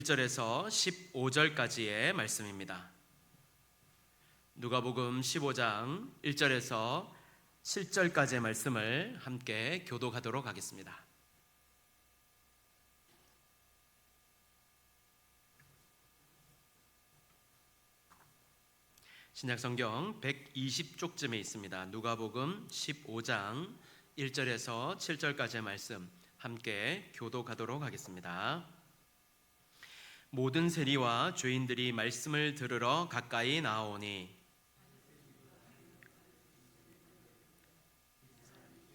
1절에서 15절까지의 말씀입니다. 누가복음 15장 1절에서 7절까지의 말씀을 함께 교독하도록 하겠습니다. 신약성경 120쪽쯤에 있습니다. 누가복음 15장 1절에서 7절까지의 말씀 함께 교독하도록 하겠습니다. 모든 세리와 죄인들이 말씀을 들으러 가까이 나오니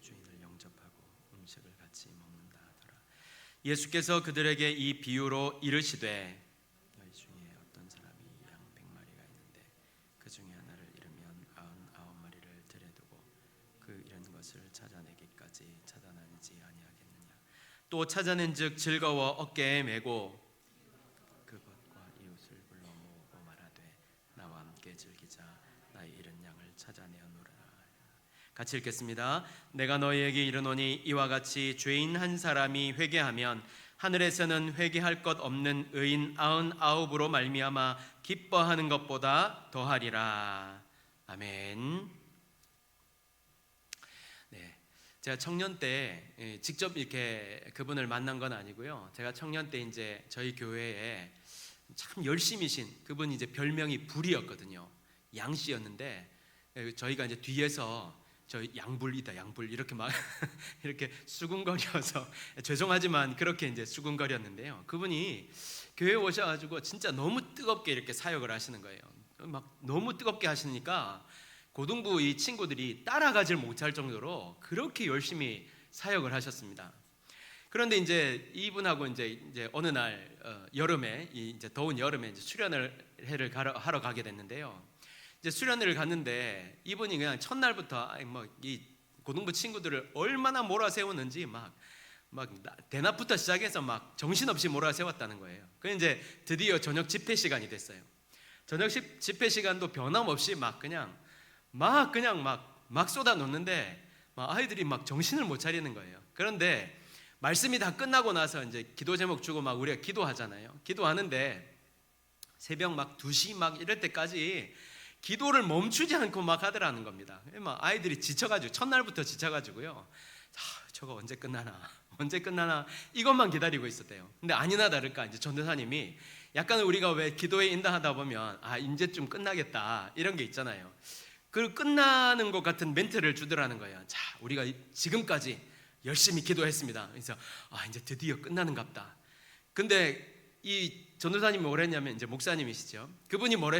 주인을 영접하고 음식을 같이 먹는다 하더라. 예수께서 그들에게 이 비유로 이르시되 너희 중에 어떤 사람이 양 100마리가 있는데 그 중에 하나를 잃으면 99마리를 들여두고 그 잃은 것을 찾아내기까지 찾아나지 아니하겠느냐. 또 찾아낸즉 즐거워 어깨에 메고 즐기자 나의 잃은 양을 찾아내어노라. 같이 읽겠습니다. 내가 너희에게 이르노니 이와 같이 죄인 한 사람이 회개하면 하늘에서는 회개할 것 없는 의인 99으로 말미암아 기뻐하는 것보다 더하리라. 아멘. 네, 제가 청년 때 직접 이렇게 그분을 만난 건 아니고요. 제가 청년 때 이제 저희 교회에 참 열심히신 그분이 이제 별명이 불이었거든요. 양씨였는데 저희가 이제 뒤에서 저 양불이다 양불 이렇게 막 이렇게 수군거려서 죄송하지만 그렇게 이제 수군거렸는데요. 그분이 교회에 오셔가지고 진짜 너무 뜨겁게 이렇게 사역을 하시는 거예요. 막 너무 뜨겁게 하시니까 고등부 이 친구들이 따라가질 못할 정도로 그렇게 열심히 사역을 하셨습니다. 그런데 이제 이분하고 이제 어느 날 여름에 이제 더운 여름에 이제 수련회를 하러 가게 됐는데요. 이제 수련회를 갔는데 이분이 그냥 첫날부터 뭐 이 고등부 친구들을 얼마나 몰아세웠는지 막 대낮부터 시작해서 막 정신없이 몰아세웠다는 거예요. 그 이제 드디어 저녁 집회 시간이 됐어요. 저녁 집회 시간도 변함없이 막 쏟아놓는데 막 아이들이 막 정신을 못 차리는 거예요. 그런데 말씀이 다 끝나고 나서 이제 기도 제목 주고 막 우리가 기도하잖아요. 기도하는데 새벽 막 2시 막 이럴 때까지 기도를 멈추지 않고 막 하더라는 겁니다. 막 아이들이 지쳐가지고 첫날부터 지쳐가지고요. 저거 언제 끝나나 이것만 기다리고 있었대요. 근데 아니나 다를까 이제 전도사님이 약간 우리가 왜 기도에 인도하다 보면 이제쯤 끝나겠다 이런 게 있잖아요. 그 끝나는 것 같은 멘트를 주더라는 거예요. 자, 우리가 지금까지 열심히 기도했습니다. 그래서 이제 드디어 끝나는갑다. 근데 이 전도사님이 뭘 했냐면 이제 목사님이시죠. 그분이 뭘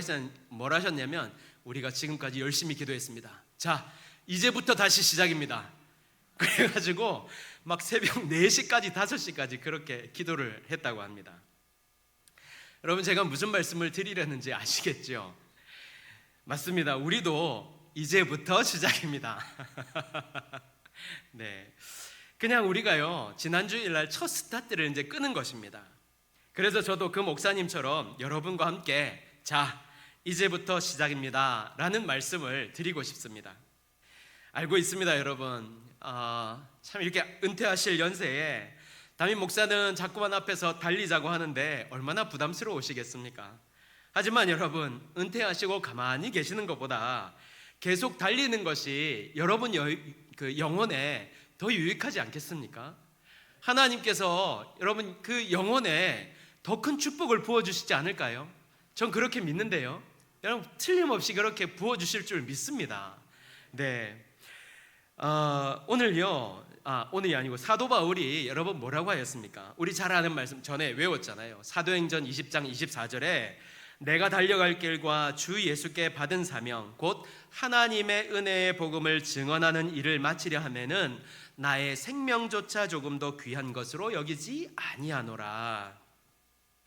하셨냐면 우리가 지금까지 열심히 기도했습니다. 자, 이제부터 다시 시작입니다. 그래가지고 막 새벽 4시까지 5시까지 그렇게 기도를 했다고 합니다. 여러분, 제가 무슨 말씀을 드리려는지 아시겠죠? 맞습니다. 우리도 이제부터 시작입니다. 네, 그냥 우리가요 지난주일날 첫 스타트를 이제 끄는 것입니다. 그래서 저도 그 목사님처럼 여러분과 함께 자, 이제부터 시작입니다 라는 말씀을 드리고 싶습니다. 알고 있습니다, 여러분. 참 이렇게 은퇴하실 연세에 담임 목사는 자꾸만 앞에서 달리자고 하는데 얼마나 부담스러우시겠습니까? 하지만 여러분, 은퇴하시고 가만히 계시는 것보다 계속 달리는 것이 여러분 그 영혼에 더 유익하지 않겠습니까? 하나님께서 여러분 그 영혼에 더 큰 축복을 부어주시지 않을까요? 전 그렇게 믿는데요. 여러분 틀림없이 그렇게 부어주실 줄 믿습니다. 네, 오늘요 오늘이 아니고 사도 바울이 여러분 뭐라고 하였습니까? 우리 잘 아는 말씀 전에 외웠잖아요. 사도행전 20장 24절에 내가 달려갈 길과 주 예수께 받은 사명 곧 하나님의 은혜의 복음을 증언하는 일을 마치려 하면은 나의 생명조차 조금 더 귀한 것으로 여기지 아니하노라.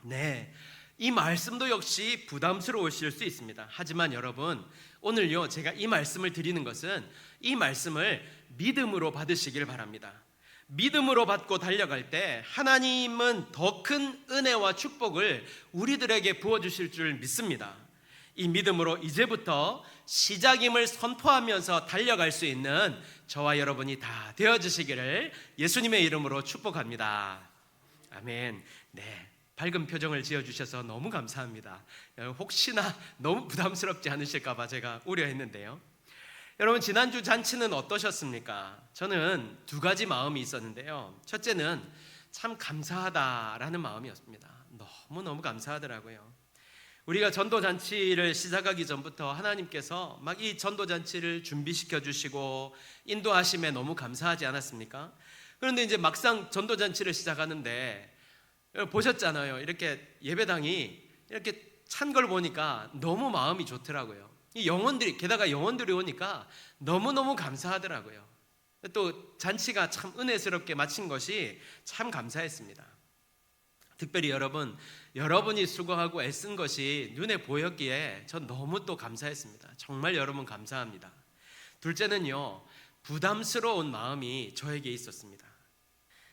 네, 이 말씀도 역시 부담스러우실 수 있습니다. 하지만 여러분, 오늘요 제가 이 말씀을 드리는 것은 이 말씀을 믿음으로 받으시길 바랍니다. 믿음으로 받고 달려갈 때 하나님은 더 큰 은혜와 축복을 우리들에게 부어주실 줄 믿습니다. 이 믿음으로 이제부터 시작임을 선포하면서 달려갈 수 있는 저와 여러분이 다 되어주시기를 예수님의 이름으로 축복합니다. 아멘. 네, 밝은 표정을 지어주셔서 너무 감사합니다. 혹시나 너무 부담스럽지 않으실까 봐 제가 우려했는데요. 여러분, 지난주 잔치는 어떠셨습니까? 저는 두 가지 마음이 있었는데요. 첫째는 참 감사하다라는 마음이었습니다. 너무너무 감사하더라고요. 우리가 전도잔치를 시작하기 전부터 하나님께서 막 이 전도잔치를 준비시켜 주시고 인도하심에 너무 감사하지 않았습니까? 그런데 이제 막상 전도잔치를 시작하는데 보셨잖아요. 이렇게 예배당이 이렇게 찬 걸 보니까 너무 마음이 좋더라고요. 이 영혼들이, 게다가 영혼들이 오니까 너무너무 감사하더라고요. 또 잔치가 참 은혜스럽게 마친 것이 참 감사했습니다. 특별히 여러분이 수고하고 애쓴 것이 눈에 보였기에 전 너무 또 감사했습니다. 정말 여러분 감사합니다. 둘째는요, 부담스러운 마음이 저에게 있었습니다.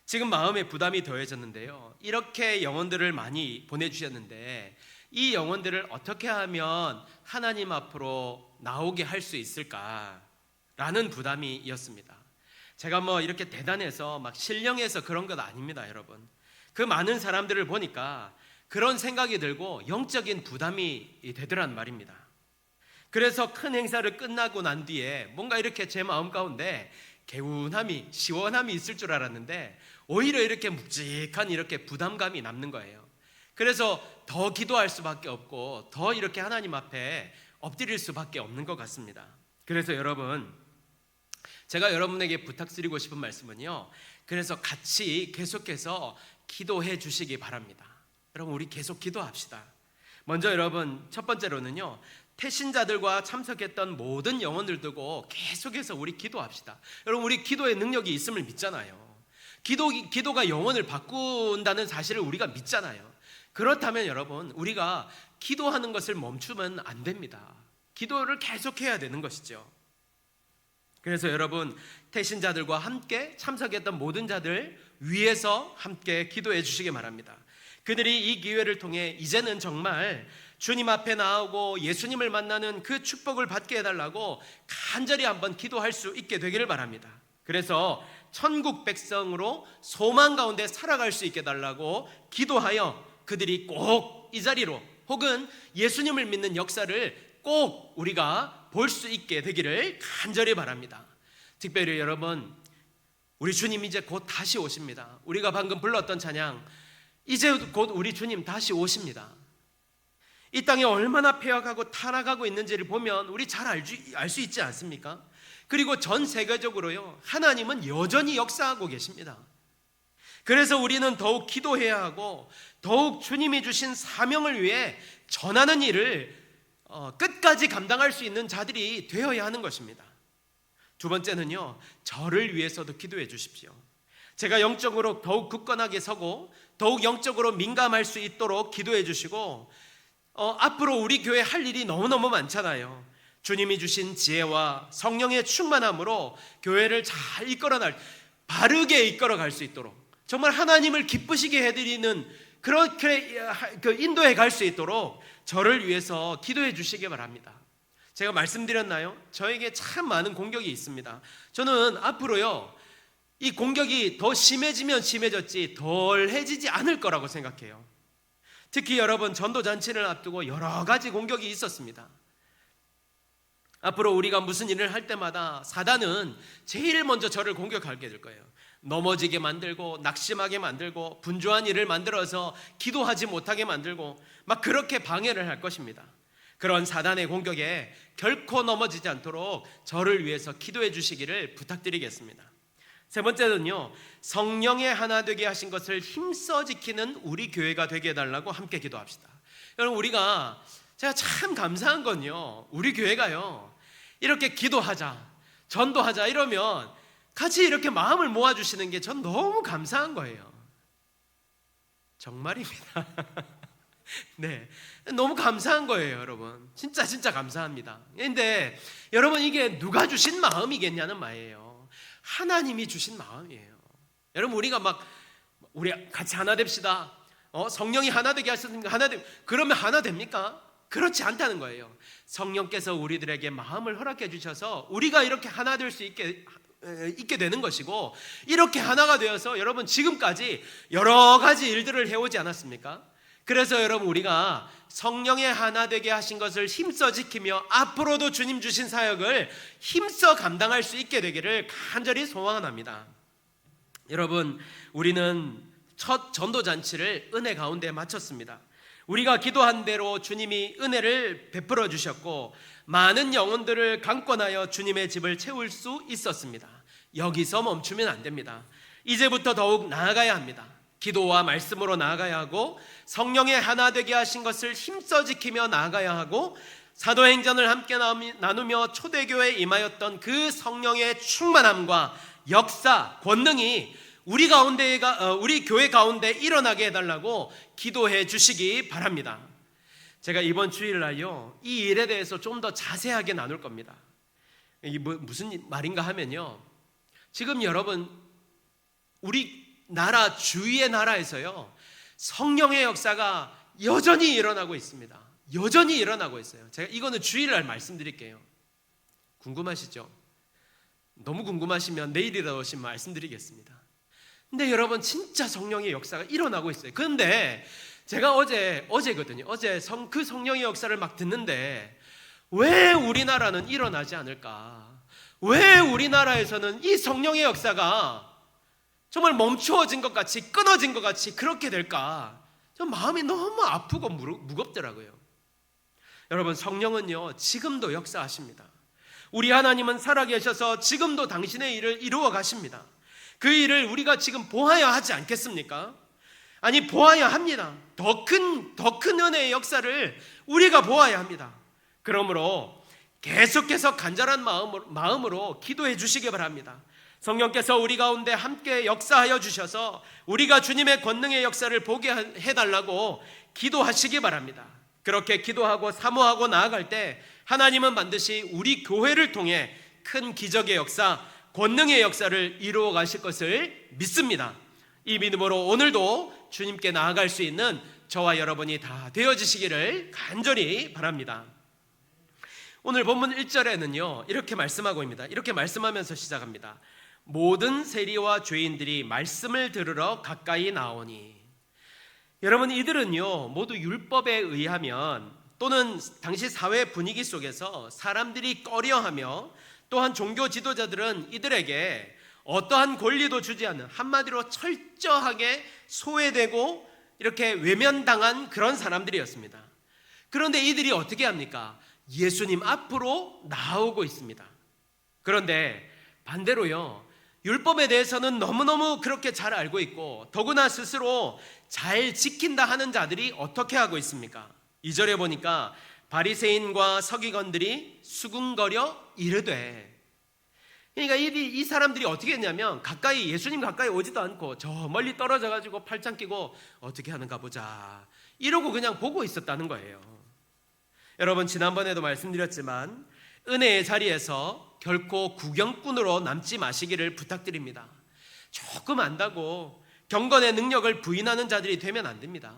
지금 마음에 부담이 더해졌는데요, 이렇게 영혼들을 많이 보내주셨는데 이 영혼들을 어떻게 하면 하나님 앞으로 나오게 할 수 있을까라는 부담이었습니다. 제가 뭐 이렇게 대단해서 막 신령해서 그런 것 아닙니다, 여러분. 그 많은 사람들을 보니까 그런 생각이 들고 영적인 부담이 되더란 말입니다. 그래서 큰 행사를 끝나고 난 뒤에 뭔가 이렇게 제 마음 가운데 개운함이, 시원함이 있을 줄 알았는데 오히려 이렇게 묵직한 이렇게 부담감이 남는 거예요. 그래서 더 기도할 수밖에 없고 더 이렇게 하나님 앞에 엎드릴 수밖에 없는 것 같습니다. 그래서 여러분, 제가 여러분에게 부탁드리고 싶은 말씀은요, 그래서 같이 계속해서 기도해 주시기 바랍니다. 여러분, 우리 계속 기도합시다. 먼저 여러분, 첫 번째로는요, 태신자들과 참석했던 모든 영혼들 두고 계속해서 우리 기도합시다. 여러분, 우리 기도의 능력이 있음을 믿잖아요. 기도가 영혼을 바꾼다는 사실을 우리가 믿잖아요. 그렇다면 여러분, 우리가 기도하는 것을 멈추면 안 됩니다. 기도를 계속해야 되는 것이죠. 그래서 여러분, 태신자들과 함께 참석했던 모든 자들 위해서 함께 기도해 주시기 바랍니다. 그들이 이 기회를 통해 이제는 정말 주님 앞에 나오고 예수님을 만나는 그 축복을 받게 해달라고 간절히 한번 기도할 수 있게 되기를 바랍니다. 그래서 천국 백성으로 소망 가운데 살아갈 수 있게 해달라고 기도하여 그들이 꼭 이 자리로, 혹은 예수님을 믿는 역사를 꼭 우리가 볼 수 있게 되기를 간절히 바랍니다. 특별히 여러분, 우리 주님 이제 곧 다시 오십니다. 우리가 방금 불렀던 찬양, 이제 곧 우리 주님 다시 오십니다. 이 땅에 얼마나 폐역하고 타락하고 있는지를 보면 우리 잘 알 수 있지 않습니까? 그리고 전 세계적으로요, 하나님은 여전히 역사하고 계십니다. 그래서 우리는 더욱 기도해야 하고 더욱 주님이 주신 사명을 위해 전하는 일을 끝까지 감당할 수 있는 자들이 되어야 하는 것입니다. 두 번째는요, 저를 위해서도 기도해 주십시오. 제가 영적으로 더욱 굳건하게 서고 더욱 영적으로 민감할 수 있도록 기도해 주시고, 앞으로 우리 교회 할 일이 너무너무 많잖아요. 주님이 주신 지혜와 성령의 충만함으로 교회를 잘 바르게 이끌어갈 수 있도록, 정말 하나님을 기쁘시게 해드리는 그렇게 인도해 갈 수 있도록 저를 위해서 기도해 주시기 바랍니다. 제가 말씀드렸나요? 저에게 참 많은 공격이 있습니다. 저는 앞으로요, 이 공격이 더 심해지면 심해졌지 덜해지지 않을 거라고 생각해요. 특히 여러분, 전도잔치를 앞두고 여러 가지 공격이 있었습니다. 앞으로 우리가 무슨 일을 할 때마다 사단은 제일 먼저 저를 공격하게 될 거예요. 넘어지게 만들고 낙심하게 만들고 분주한 일을 만들어서 기도하지 못하게 만들고 막 그렇게 방해를 할 것입니다. 그런 사단의 공격에 결코 넘어지지 않도록 저를 위해서 기도해 주시기를 부탁드리겠습니다. 세 번째는요, 성령의 하나 되게 하신 것을 힘써 지키는 우리 교회가 되게 해달라고 함께 기도합시다. 여러분, 제가 참 감사한 건요, 우리 교회가요, 이렇게 기도하자, 전도하자 이러면 같이 이렇게 마음을 모아주시는 게 전 너무 감사한 거예요. 정말입니다. 네, 너무 감사한 거예요, 여러분. 진짜 감사합니다. 그런데 여러분, 이게 누가 주신 마음이겠냐는 말이에요. 하나님이 주신 마음이에요. 여러분, 우리 같이 하나 됩시다. 성령이 하나 되게 하셨으니까 그러면 하나 됩니까? 그렇지 않다는 거예요. 성령께서 우리들에게 마음을 허락해 주셔서 우리가 이렇게 하나 될 수 있게 되는 것이고, 이렇게 하나가 되어서 여러분 지금까지 여러 가지 일들을 해오지 않았습니까? 그래서 여러분, 우리가 성령의 하나 되게 하신 것을 힘써 지키며 앞으로도 주님 주신 사역을 힘써 감당할 수 있게 되기를 간절히 소원합니다. 여러분, 우리는 첫 전도잔치를 은혜 가운데 마쳤습니다. 우리가 기도한 대로 주님이 은혜를 베풀어 주셨고 많은 영혼들을 강권하여 주님의 집을 채울 수 있었습니다. 여기서 멈추면 안 됩니다. 이제부터 더욱 나아가야 합니다. 기도와 말씀으로 나아가야 하고 성령의 하나 되게 하신 것을 힘써 지키며 나아가야 하고 사도행전을 함께 나누며 초대교회에 임하였던 그 성령의 충만함과 역사, 권능이 우리 교회 가운데 일어나게 해달라고 기도해 주시기 바랍니다. 제가 이번 주일날요, 이 일에 대해서 좀 더 자세하게 나눌 겁니다. 이게 무슨 말인가 하면요, 지금 여러분, 우리나라 주위의 나라에서요, 성령의 역사가 여전히 일어나고 있습니다. 여전히 일어나고 있어요. 제가 이거는 주일날 말씀드릴게요. 궁금하시죠? 너무 궁금하시면 내일이라도 오시면 말씀드리겠습니다. 근데 여러분, 진짜 성령의 역사가 일어나고 있어요. 그런데 제가 어제거든요. 어제 그 성령의 역사를 막 듣는데 왜 우리나라는 일어나지 않을까? 왜 우리나라에서는 이 성령의 역사가 정말 멈추어진 것 같이, 끊어진 것 같이 그렇게 될까? 좀 마음이 너무 아프고 무겁더라고요. 여러분, 성령은요, 지금도 역사하십니다. 우리 하나님은 살아계셔서 지금도 당신의 일을 이루어 가십니다. 그 일을 우리가 지금 보아야 하지 않겠습니까? 아니, 보아야 합니다. 더 큰 은혜의 역사를 우리가 보아야 합니다. 그러므로 계속해서 간절한 마음으로 기도해 주시기 바랍니다. 성령께서 우리 가운데 함께 역사하여 주셔서 우리가 주님의 권능의 역사를 보게 해달라고 기도하시기 바랍니다. 그렇게 기도하고 사모하고 나아갈 때 하나님은 반드시 우리 교회를 통해 큰 기적의 역사, 권능의 역사를 이루어 가실 것을 믿습니다. 이 믿음으로 오늘도 주님께 나아갈 수 있는 저와 여러분이 다 되어지시기를 간절히 바랍니다. 오늘 본문 1절에는요, 이렇게 말씀하고 있습니다. 이렇게 말씀하면서 시작합니다. 모든 세리와 죄인들이 말씀을 들으러 가까이 나오니. 여러분, 이들은요, 모두 율법에 의하면 또는 당시 사회 분위기 속에서 사람들이 꺼려하며, 또한 종교 지도자들은 이들에게 어떠한 권리도 주지 않는, 한마디로 철저하게 소외되고 이렇게 외면당한 그런 사람들이었습니다. 그런데 이들이 어떻게 합니까? 예수님 앞으로 나오고 있습니다. 그런데 반대로요, 율법에 대해서는 너무너무 그렇게 잘 알고 있고 더구나 스스로 잘 지킨다 하는 자들이 어떻게 하고 있습니까? 2절에 보니까 바리새인과 서기관들이 수군거려 이르되, 그러니까 이 사람들이 어떻게 했냐면 예수님 가까이 오지도 않고 저 멀리 떨어져 가지고 팔짱 끼고 어떻게 하는가 보자 이러고 그냥 보고 있었다는 거예요. 여러분, 지난번에도 말씀드렸지만 은혜의 자리에서 결코 구경꾼으로 남지 마시기를 부탁드립니다. 조금 안다고 경건의 능력을 부인하는 자들이 되면 안 됩니다.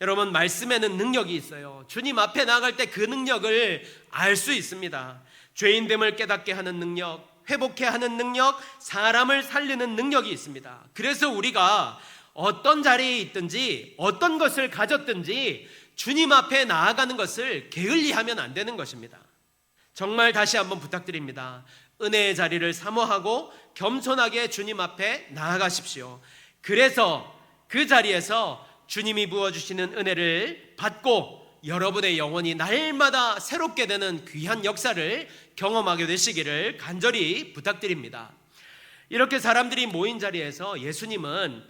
여러분, 말씀에는 능력이 있어요. 주님 앞에 나아갈 때 그 능력을 알 수 있습니다. 죄인됨을 깨닫게 하는 능력, 회복해 하는 능력, 사람을 살리는 능력이 있습니다. 그래서 우리가 어떤 자리에 있든지 어떤 것을 가졌든지 주님 앞에 나아가는 것을 게을리하면 안 되는 것입니다. 정말 다시 한번 부탁드립니다. 은혜의 자리를 사모하고 겸손하게 주님 앞에 나아가십시오. 그래서 그 자리에서 주님이 부어주시는 은혜를 받고 여러분의 영혼이 날마다 새롭게 되는 귀한 역사를 경험하게 되시기를 간절히 부탁드립니다. 이렇게 사람들이 모인 자리에서 예수님은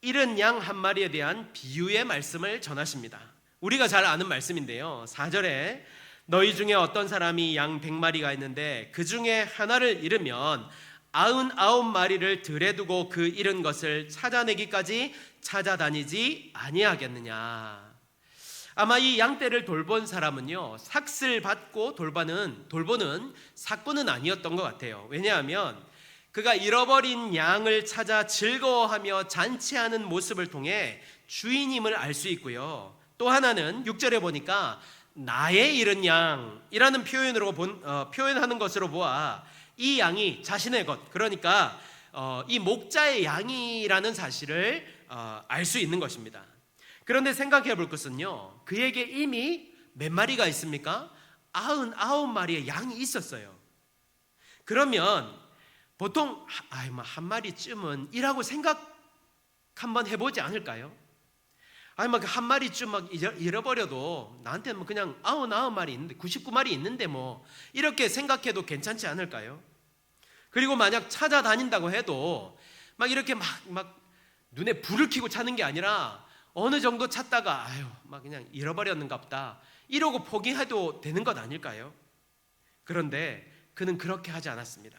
잃은 양 한 마리에 대한 비유의 말씀을 전하십니다. 우리가 잘 아는 말씀인데요, 4절에 너희 중에 어떤 사람이 양 100마리가 있는데 그 중에 하나를 잃으면 99마리를 들에 두고 그 잃은 것을 찾아내기까지 찾아다니지 아니하겠느냐. 아마 이 양떼를 돌본 사람은요, 삭슬 받고 돌보는 사꾼은 아니었던 것 같아요. 왜냐하면 그가 잃어버린 양을 찾아 즐거워하며 잔치하는 모습을 통해 주인임을 알 수 있고요. 또 하나는 6절에 보니까 나의 잃은 양이라는 표현하는 것으로 보아 이 양이 자신의 것, 그러니까 이 목자의 양이라는 사실을 알 수 있는 것입니다. 그런데 생각해 볼 것은요, 그에게 이미 몇 마리가 있습니까? 99마리의 양이 있었어요. 그러면 보통 한 마리쯤은 이라고 생각 한번 해보지 않을까요? 한 마리쯤 잃어버려도 나한테는 그냥 99마리 있는데 99마리 있는데 이렇게 생각해도 괜찮지 않을까요? 그리고 만약 찾아다닌다고 해도 이렇게 눈에 불을 켜고 찾는 게 아니라 어느 정도 찾다가 그냥 잃어버렸는가 보다 이러고 포기해도 되는 것 아닐까요? 그런데 그는 그렇게 하지 않았습니다.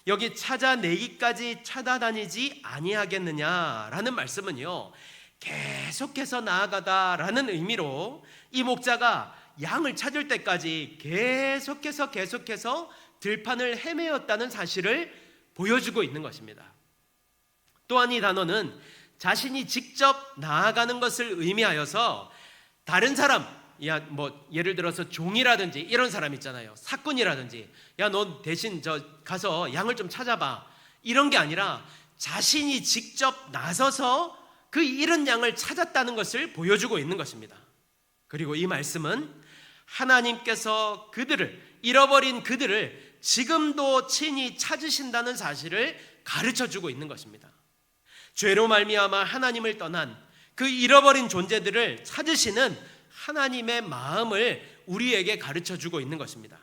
여기 찾아내기까지 찾아다니지 아니하겠느냐라는 말씀은요, 계속해서 나아가다라는 의미로 이 목자가 양을 찾을 때까지 계속해서 들판을 헤매었다는 사실을 보여주고 있는 것입니다. 또한 이 단어는 자신이 직접 나아가는 것을 의미하여서 다른 사람, 예를 들어서 종이라든지 이런 사람 있잖아요. 사꾼이라든지 너 대신 가서 양을 좀 찾아봐, 이런 게 아니라 자신이 직접 나서서 그 잃은 양을 찾았다는 것을 보여주고 있는 것입니다. 그리고 이 말씀은 하나님께서 잃어버린 그들을 지금도 친히 찾으신다는 사실을 가르쳐주고 있는 것입니다. 죄로 말미암아 하나님을 떠난 그 잃어버린 존재들을 찾으시는 하나님의 마음을 우리에게 가르쳐주고 있는 것입니다.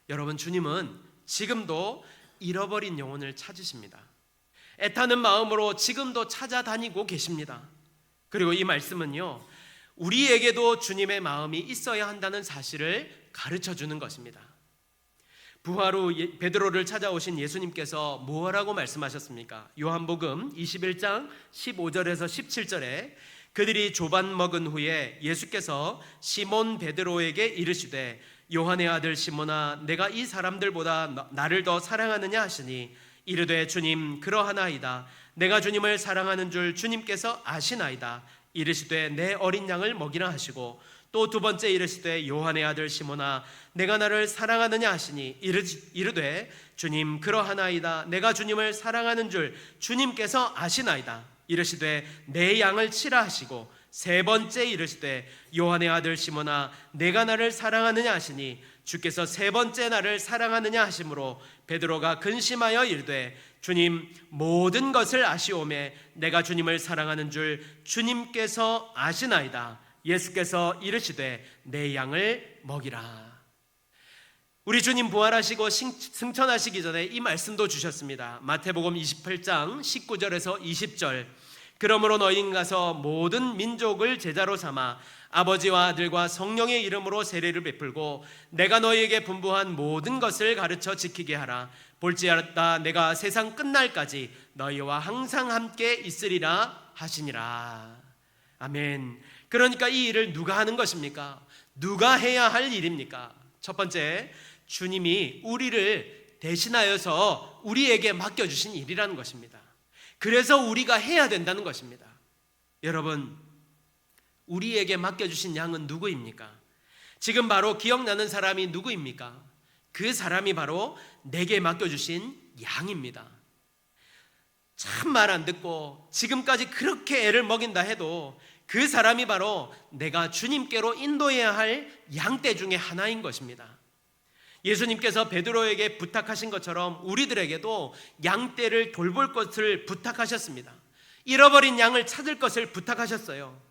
여러분, 주님은 지금도 잃어버린 영혼을 찾으십니다. 애타는 마음으로 지금도 찾아다니고 계십니다. 그리고 이 말씀은요, 우리에게도 주님의 마음이 있어야 한다는 사실을 가르쳐주는 것입니다. 부활 후 베드로를 찾아오신 예수님께서 뭐라고 말씀하셨습니까? 요한복음 21장 15절에서 17절에 그들이 조반 먹은 후에 예수께서 시몬 베드로에게 이르시되 요한의 아들 시몬아, 내가 이 사람들보다 나를 더 사랑하느냐 하시니 이르되 주님, 그러하나이다. 내가 주님을 사랑하는 줄 주님께서 아시나이다. 이르시되 내 어린 양을 먹이라 하시고 또 두 번째 이르시되 요한의 아들 시몬아, 내가 나를 사랑하느냐 하시니 이르되 주님, 그러하나이다. 내가 주님을 사랑하는 줄 주님께서 아시나이다. 이르시되 내 양을 치라 하시고 세 번째 이르시되 요한의 아들 시몬아, 내가 나를 사랑하느냐 하시니 주께서 세 번째 나를 사랑하느냐 하심으로 베드로가 근심하여 이르되 주님, 모든 것을 아시오매 내가 주님을 사랑하는 줄 주님께서 아시나이다. 예수께서 이르시되 내 양을 먹이라. 우리 주님 부활하시고 승천하시기 전에 이 말씀도 주셨습니다. 마태복음 28장 19절에서 20절. 그러므로 너희는 가서 모든 민족을 제자로 삼아 아버지와 아들과 성령의 이름으로 세례를 베풀고 내가 너희에게 분부한 모든 것을 가르쳐 지키게 하라. 볼지어다 내가 세상 끝날까지 너희와 항상 함께 있으리라 하시니라. 아멘. 그러니까 이 일을 누가 하는 것입니까? 누가 해야 할 일입니까? 첫 번째, 주님이 우리를 대신하여서 우리에게 맡겨주신 일이라는 것입니다. 그래서 우리가 해야 된다는 것입니다. 여러분, 우리에게 맡겨주신 양은 누구입니까? 지금 바로 기억나는 사람이 누구입니까? 그 사람이 바로 내게 맡겨주신 양입니다. 참 말 안 듣고 지금까지 그렇게 애를 먹인다 해도 그 사람이 바로 내가 주님께로 인도해야 할 양떼 중에 하나인 것입니다. 예수님께서 베드로에게 부탁하신 것처럼 우리들에게도 양떼를 돌볼 것을 부탁하셨습니다. 잃어버린 양을 찾을 것을 부탁하셨어요.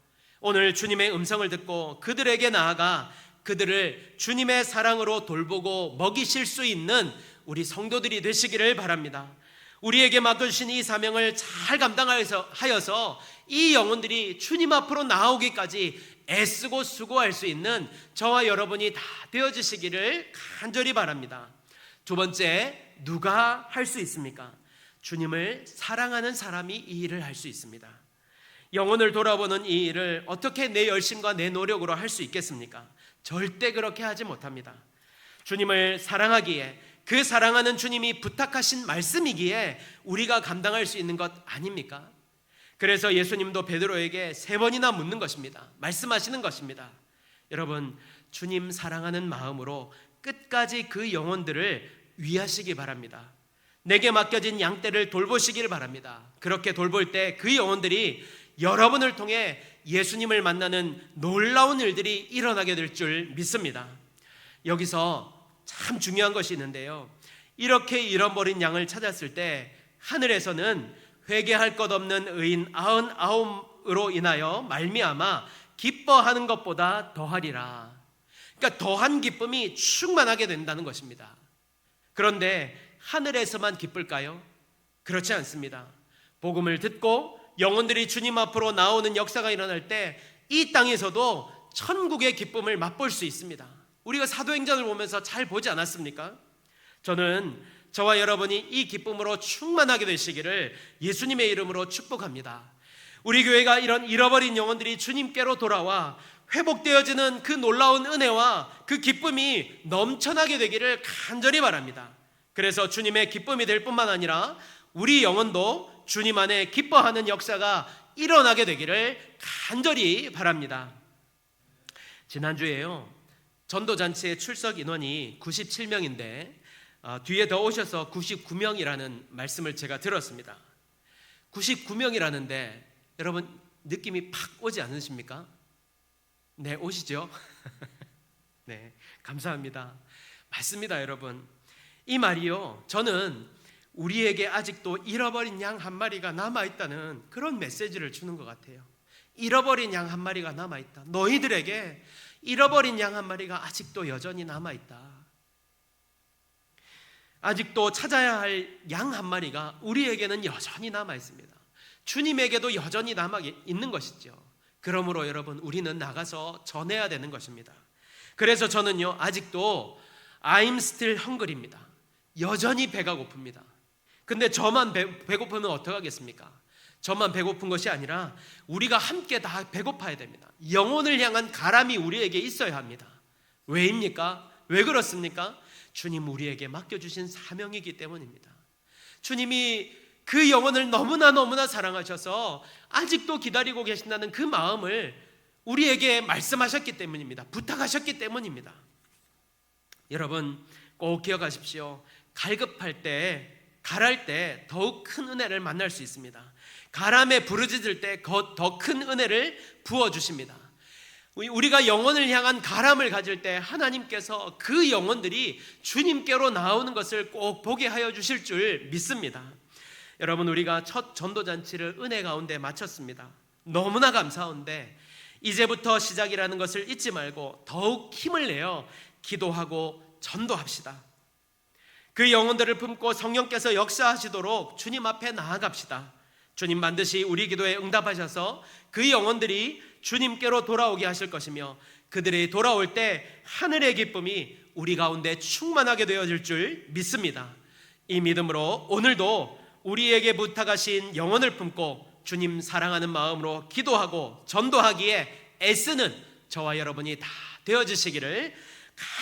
오늘 주님의 음성을 듣고 그들에게 나아가 그들을 주님의 사랑으로 돌보고 먹이실 수 있는 우리 성도들이 되시기를 바랍니다. 우리에게 맡겨주신 이 사명을 잘 감당하여서 이 영혼들이 주님 앞으로 나오기까지 애쓰고 수고할 수 있는 저와 여러분이 다 되어주시기를 간절히 바랍니다. 두 번째, 누가 할 수 있습니까? 주님을 사랑하는 사람이 이 일을 할 수 있습니다. 영혼을 돌아보는 이 일을 어떻게 내 열심과 내 노력으로 할 수 있겠습니까? 절대 그렇게 하지 못합니다. 주님을 사랑하기에, 그 사랑하는 주님이 부탁하신 말씀이기에 우리가 감당할 수 있는 것 아닙니까? 그래서 예수님도 베드로에게 3번이나 묻는 것입니다. 말씀하시는 것입니다. 여러분, 주님 사랑하는 마음으로 끝까지 그 영혼들을 위하시기 바랍니다. 내게 맡겨진 양떼를 돌보시길 바랍니다. 그렇게 돌볼 때 그 영혼들이 여러분을 통해 예수님을 만나는 놀라운 일들이 일어나게 될 줄 믿습니다. 여기서 참 중요한 것이 있는데요, 이렇게 잃어버린 양을 찾았을 때 하늘에서는 회개할 것 없는 의인 99으로 인하여 말미암아 기뻐하는 것보다 더하리라. 그러니까 더한 기쁨이 충만하게 된다는 것입니다. 그런데 하늘에서만 기쁠까요? 그렇지 않습니다. 복음을 듣고 영혼들이 주님 앞으로 나오는 역사가 일어날 때 이 땅에서도 천국의 기쁨을 맛볼 수 있습니다. 우리가 사도행전을 보면서 잘 보지 않았습니까? 저는 저와 여러분이 이 기쁨으로 충만하게 되시기를 예수님의 이름으로 축복합니다. 우리 교회가 이런 잃어버린 영혼들이 주님께로 돌아와 회복되어지는 그 놀라운 은혜와 그 기쁨이 넘쳐나게 되기를 간절히 바랍니다. 그래서 주님의 기쁨이 될 뿐만 아니라 우리 영혼도 주님 안에 기뻐하는 역사가 일어나게 되기를 간절히 바랍니다. 지난주에요, 전도잔치의 출석 인원이 97명인데 뒤에 더 오셔서 99명이라는 말씀을 제가 들었습니다. 99명이라는데 여러분 느낌이 팍 오지 않으십니까? 네, 오시죠? 네, 감사합니다. 맞습니다, 여러분. 이 말이요, 저는 우리에게 아직도 잃어버린 양 한 마리가 남아있다는 그런 메시지를 주는 것 같아요. 잃어버린 양 한 마리가 남아있다. 너희들에게 잃어버린 양 한 마리가 아직도 여전히 남아있다. 아직도 찾아야 할 양 한 마리가 우리에게는 여전히 남아있습니다. 주님에게도 여전히 남아있는 것이죠. 그러므로 여러분, 우리는 나가서 전해야 되는 것입니다. 그래서 저는요, 아직도 I'm still hungry입니다. 여전히 배가 고픕니다. 근데 저만 배고프면 어떡하겠습니까? 저만 배고픈 것이 아니라 우리가 함께 다 배고파야 됩니다. 영혼을 향한 가람이 우리에게 있어야 합니다. 왜입니까? 왜 그렇습니까? 주님 우리에게 맡겨주신 사명이기 때문입니다. 주님이 그 영혼을 너무나 사랑하셔서 아직도 기다리고 계신다는 그 마음을 우리에게 말씀하셨기 때문입니다. 부탁하셨기 때문입니다. 여러분 꼭 기억하십시오. 갈급할 때, 갈할 때 더욱 큰 은혜를 만날 수 있습니다. 가람에 부르짖을 때 더 큰 은혜를 부어주십니다. 우리가 영혼을 향한 가람을 가질 때 하나님께서 그 영혼들이 주님께로 나오는 것을 꼭 보게 하여 주실 줄 믿습니다. 여러분, 우리가 첫 전도잔치를 은혜 가운데 마쳤습니다. 너무나 감사한데 이제부터 시작이라는 것을 잊지 말고 더욱 힘을 내어 기도하고 전도합시다. 그 영혼들을 품고 성령께서 역사하시도록 주님 앞에 나아갑시다. 주님 반드시 우리 기도에 응답하셔서 그 영혼들이 주님께로 돌아오게 하실 것이며 그들이 돌아올 때 하늘의 기쁨이 우리 가운데 충만하게 되어질 줄 믿습니다. 이 믿음으로 오늘도 우리에게 부탁하신 영혼을 품고 주님 사랑하는 마음으로 기도하고 전도하기에 애쓰는 저와 여러분이 다 되어지시기를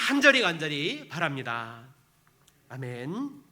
간절히 바랍니다. 아멘.